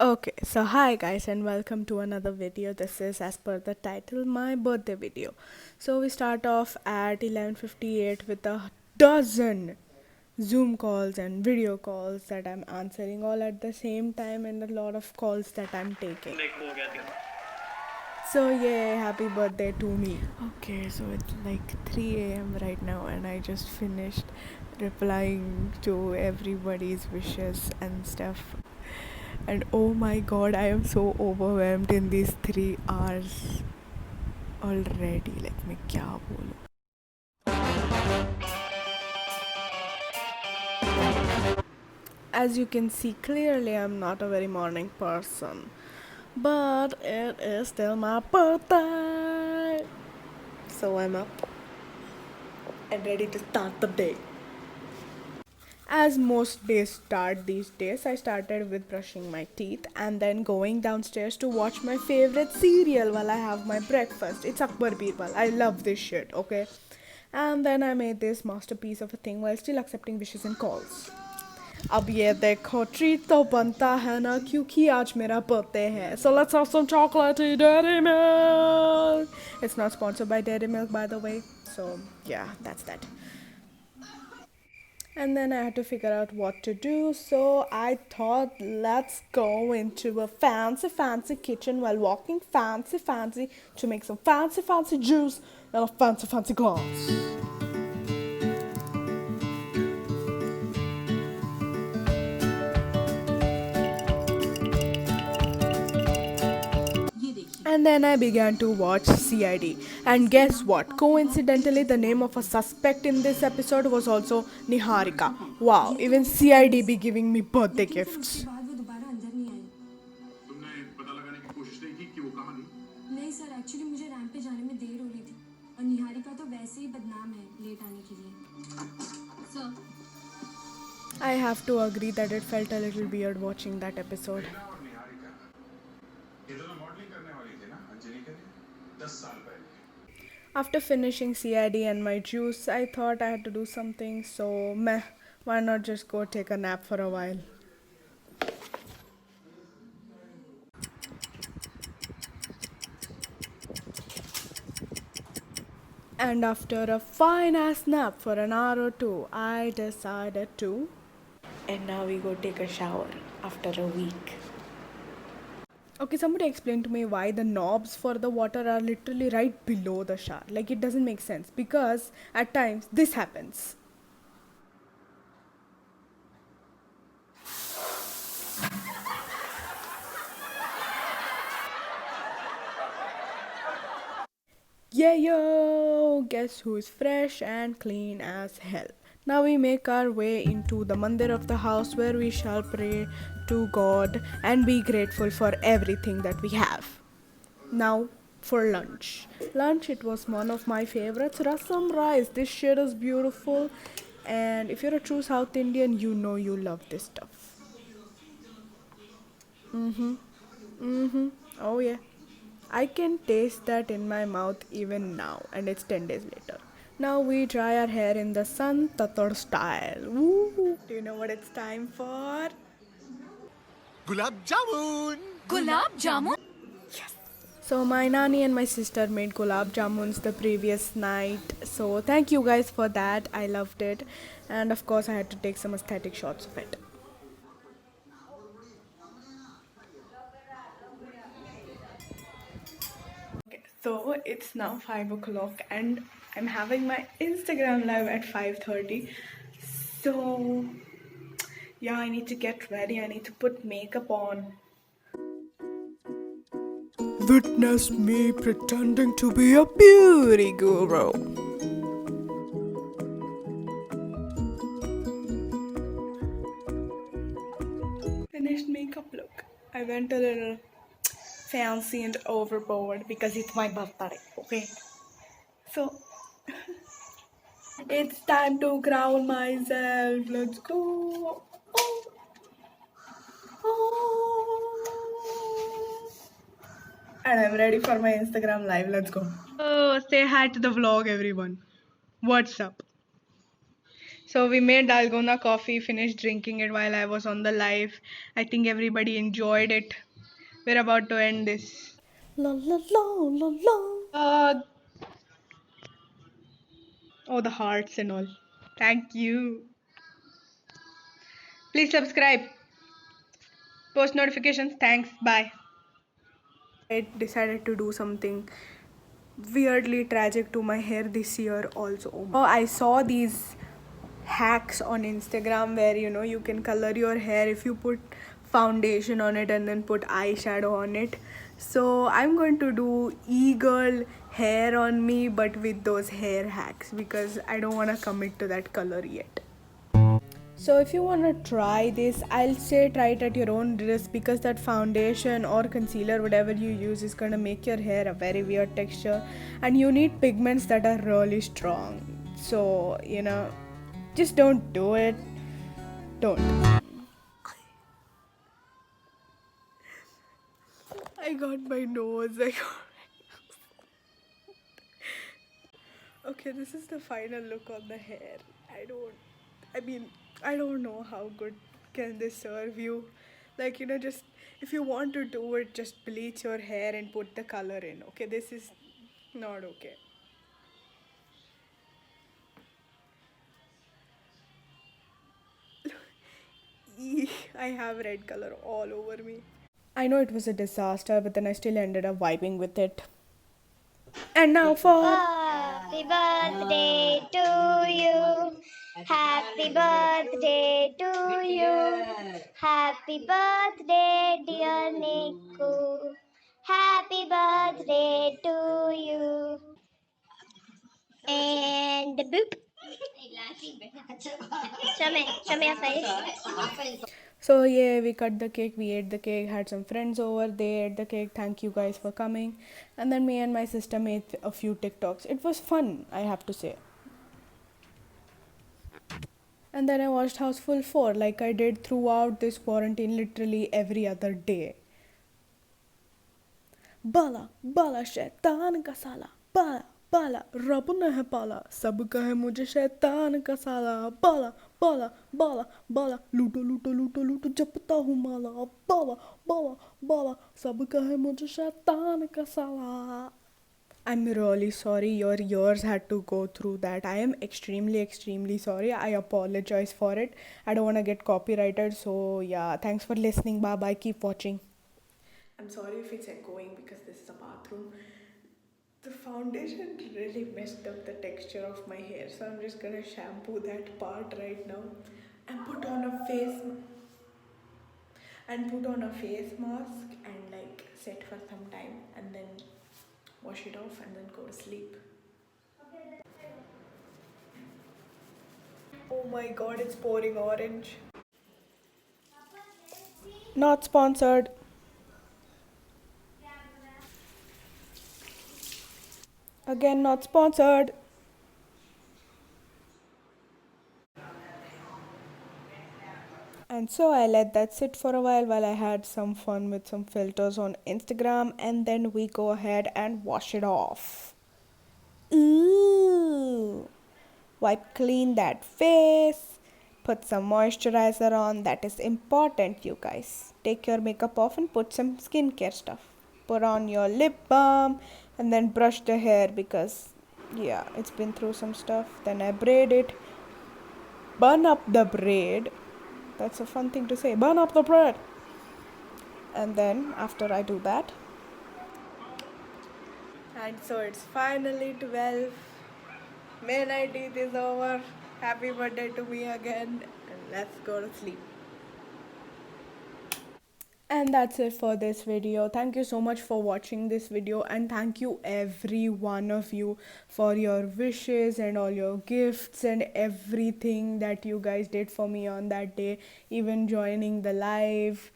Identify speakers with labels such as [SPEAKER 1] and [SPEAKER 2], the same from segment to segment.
[SPEAKER 1] Okay, so hi guys and welcome to another video. This is as per the title my birthday video. So we start off at 11:58 with a dozen Zoom calls and video calls that I'm answering all at the same time and a lot of calls that I'm taking. So yeah, happy birthday to me. Okay, so it's like 3 a.m. right now and I just finished replying to everybody's wishes and stuff. And oh my god, I am so overwhelmed in these 3 hours already. Like मैं क्या बोलूँ. As you can see clearly, I'm not a very morning person, but it is still my birthday, so I'm up and ready to start the day. As most days start these days, I started with brushing my teeth and then going downstairs to watch my favorite serial while I have my breakfast. It's Akbar Birbal. I love this shit, okay? And then I made this masterpiece of a thing while still accepting wishes and calls. अब ये देखो treat तो बनता है ना क्योंकि आज मेरा बर्थडे है. So let's have some chocolatey Dairy Milk. It's not sponsored by Dairy Milk, by the way. So yeah, that's that. And then I had to figure out what to do, so I thought let's go into a fancy kitchen while walking fancy to make some fancy juice and a fancy glass. And then I began to watch CID. And guess what? Coincidentally, the name of a suspect in this episode was also Niharika. Wow, even CID be giving me birthday gifts.
[SPEAKER 2] बाद वो दोबारा अंदर नहीं आई।
[SPEAKER 3] तुमने पता लगाने की कोशिश नहीं की कि वो कहाँ गई?
[SPEAKER 2] नहीं सर, एक्चुअली मुझे रैंप पे जाने में देर हो रही थी और निहारिका तो वैसे ही बदनाम है लेट आने के लिए। Sir
[SPEAKER 1] I have to agree that it felt a little weird watching that episode.
[SPEAKER 3] और निहारिका ये दोनों मॉडलिंग करने वाली थी ना अंजलि के लिए 10 साल पहले।
[SPEAKER 1] After finishing CID and my juice, I thought I had to do something, so meh, why not just go take a nap for a while? And after a fine ass nap for an hour or two, I decided to. And now we go take a shower after a week. Okay, somebody explain to me why the knobs for the water are literally right below the shower. Like, it doesn't make sense because at times this happens. Yeah, yo! Guess who's fresh and clean as hell? Now we make our way into the mandir of the house where we shall pray to God and be grateful for everything that we have. Now for lunch. Lunch, it was one of my favorites. Rasam rice. This shit is beautiful. And if you're a true South Indian, you know you love this stuff. Oh yeah. I can taste that in my mouth even now, and it's 10 days later. Now we dry our hair in the sun tatar style. Woo! Do you know what it's time for?
[SPEAKER 4] Gulab jamun
[SPEAKER 5] gulab jamun
[SPEAKER 1] So my nani and my sister made gulab jamuns the previous night. So thank you guys for that. I loved it. And of course I had to take some aesthetic shots of it. Okay, so it's now 5 o'clock and I'm having my Instagram live at 5:30. So yeah, I need to get ready. I need to put makeup on. Witness me pretending to be a beauty guru. Finished makeup look. I went a little fancy and overboard because it's my birthday, okay? So it's time to crown myself. Let's go. And I'm ready for my Instagram live. Let's go. Oh, say hi to the vlog, everyone. What's up? So we made dalgona coffee, finished drinking it while I was on the live. I think everybody enjoyed it. We're about to end this. La la la la la. Oh, the hearts and all. Thank you. Please subscribe. Post notifications. Thanks. Bye. I decided to do something weirdly tragic to my hair this year also. I saw these hacks on Instagram where you can color your hair if you put foundation on it and then put eyeshadow on it. So I'm going to do e-girl hair on me but with those hair hacks because I don't want to commit to that color yet. So if you want to try this, I'll say try it at your own risk because that foundation or concealer, whatever you use, is going to make your hair a very weird texture and you need pigments that are really strong. So, just don't do it. Don't. I got my nose. Okay, this is the final look on the hair. I don't know how good can this serve you. Just if you want to do it, just bleach your hair and put the color in. Okay, this is not okay. I have red color all over me. I know it was a disaster, but then I still ended up vibing with it. And now for
[SPEAKER 5] Happy birthday to you. Happy birthday to you. Happy birthday, dear Niku. Happy birthday to you. And boop. Show me your face.
[SPEAKER 1] So yeah, we cut the cake, we ate the cake, had some friends over, they ate the cake, thank you guys for coming. And then me and my sister made a few TikToks. It was fun, I have to say. And then I watched Houseful 4 like I did throughout this quarantine, literally every other day. Bala, bala शैतान का साला, bala, bala रब ने है पाला, सब कहे मुझे शैतान का साला, bala, bala, bala, bala लूटो लूटो लूटो लूटो जपता हूँ माला, bala, bala, bala सब कहे मुझे शैतान का साला. I'm really sorry your ears had to go through that. I am extremely, extremely sorry. I apologize for it. I don't want to get copyrighted. So, yeah, thanks for listening. Bye bye. Keep watching. I'm sorry if it's echoing because this is a bathroom. The foundation really messed up the texture of my hair. So, I'm just gonna shampoo that part right now and put on a face mask and sit for some time and then wash it off and then go to sleep. Oh my god, it's pouring orange. Not sponsored. Again, not sponsored. And so I let that sit for a while I had some fun with some filters on Instagram, and then we go ahead and wash it off. Ooh. Wipe clean that face. Put some moisturizer on. That is important, you guys. Take your makeup off and put some skincare stuff. Put on your lip balm and then brush the hair because yeah, it's been through some stuff. Then I braid it. Bun up the braid. That's a fun thing to say. Burn up the bread. And then after I do that. And so it's finally 12. May night eat is over. Happy birthday to me again. And let's go to sleep. And that's it for this video. Thank you so much for watching this video, and thank you every one of you for your wishes and all your gifts and everything that you guys did for me on that day, even joining the live,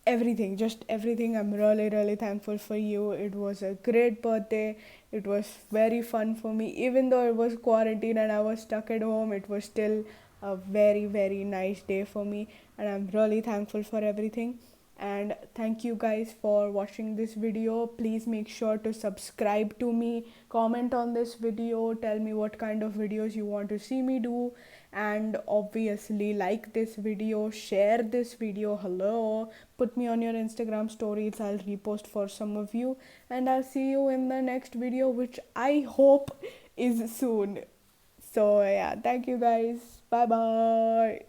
[SPEAKER 1] everything, just everything. I'm really thankful for you. It was a great birthday. It was very fun for me. Even though it was quarantine and I was stuck at home, it was still a very nice day for me, and I'm really thankful for everything. And thank you guys for watching this video. Please make sure to subscribe to me, comment on this video, tell me what kind of videos you want to see me do, and obviously like this video, share this video, hello, put me on your Instagram stories, I'll repost for some of you, and I'll see you in the next video, which I hope is soon. So yeah, thank you guys, bye bye.